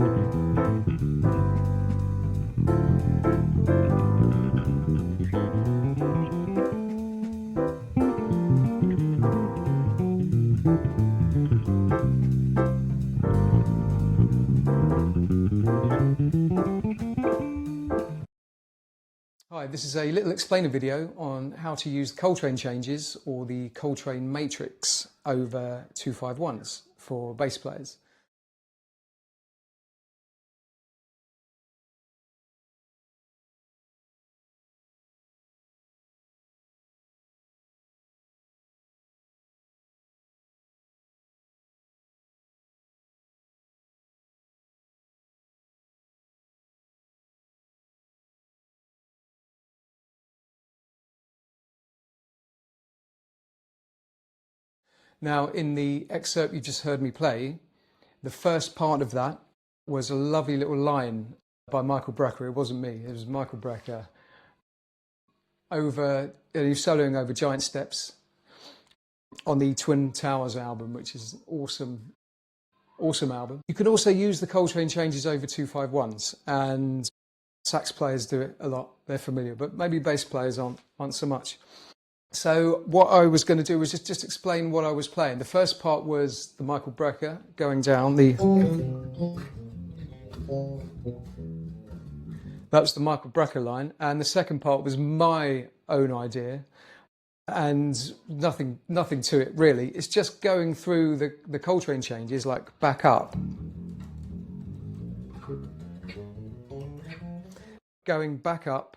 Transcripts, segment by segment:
Hi, this is a little explainer video on how to use Coltrane Changes or the Coltrane Matrix over 251s for bass players. Now, in the excerpt you just heard me play, the first part of that was a lovely little line by Michael Brecker. It wasn't me, it was Michael Brecker. He's soloing over Giant Steps on the Twin Towers album, which is an awesome album. You can also use the Coltrane Changes over 251s, and sax players do it a lot, they're familiar, but maybe bass players aren't so much. So what I was going to do was just explain what I was playing. The first part was the Michael Brecker going down the... That was the Michael Brecker line, and the second part was my own idea, and nothing to it really. It's just going through the Coltrane Changes, like back up, going back up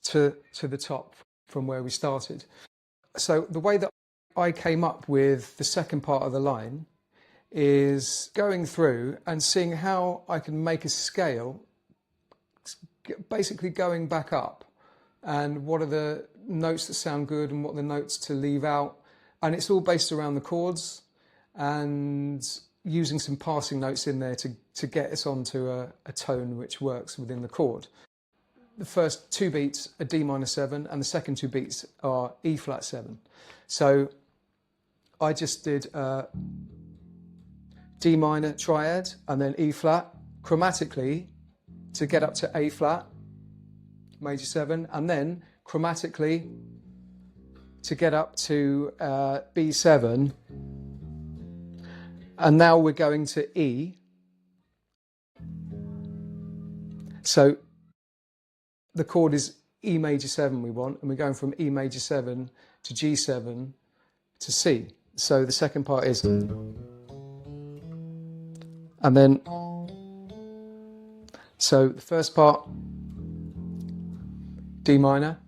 to the top from where we started. So the way that I came up with the second part of the line is going through and seeing how I can make a scale, basically going back up, and what are the notes that sound good and what are the notes to leave out. And it's all based around the chords and using some passing notes in there to get us onto a tone which works within the chord. The first two beats are D minor 7 and the second two beats are E flat 7. So I just did D minor triad and then E flat chromatically to get up to A flat major 7, and then chromatically to get up to B7, and now we're going to E. So the chord is E major 7 we want, and we're going from E major 7 to G7 to C. So the second part is, and then, so the first part, D minor,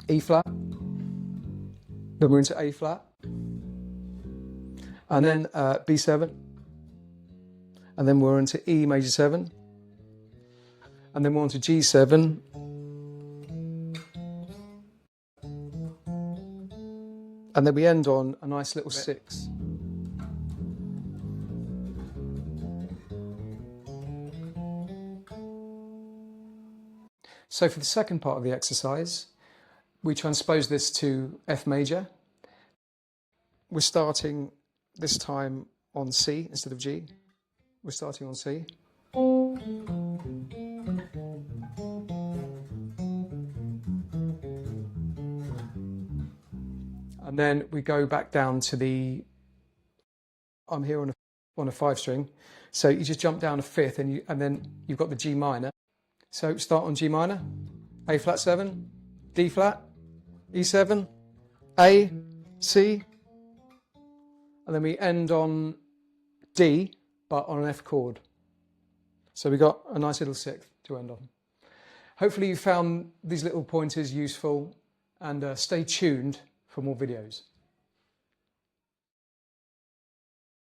E flat, then we're into A flat, and then B7, and then we're into E major 7, and then we're on to G7, and then we end on a nice little 6. So for the second part of the exercise, we transpose this to F major. We're starting this time on C instead of G. We're starting on C. And then we go back down to the, I'm here on a 5 string. So you just jump down a 5th and then you've got the G minor. So start on G minor, A flat 7, D flat, E7, A, C, and then we end on D, but on an F chord. So we got a nice little 6th to end on. Hopefully you found these little pointers useful, and stay tuned for more videos.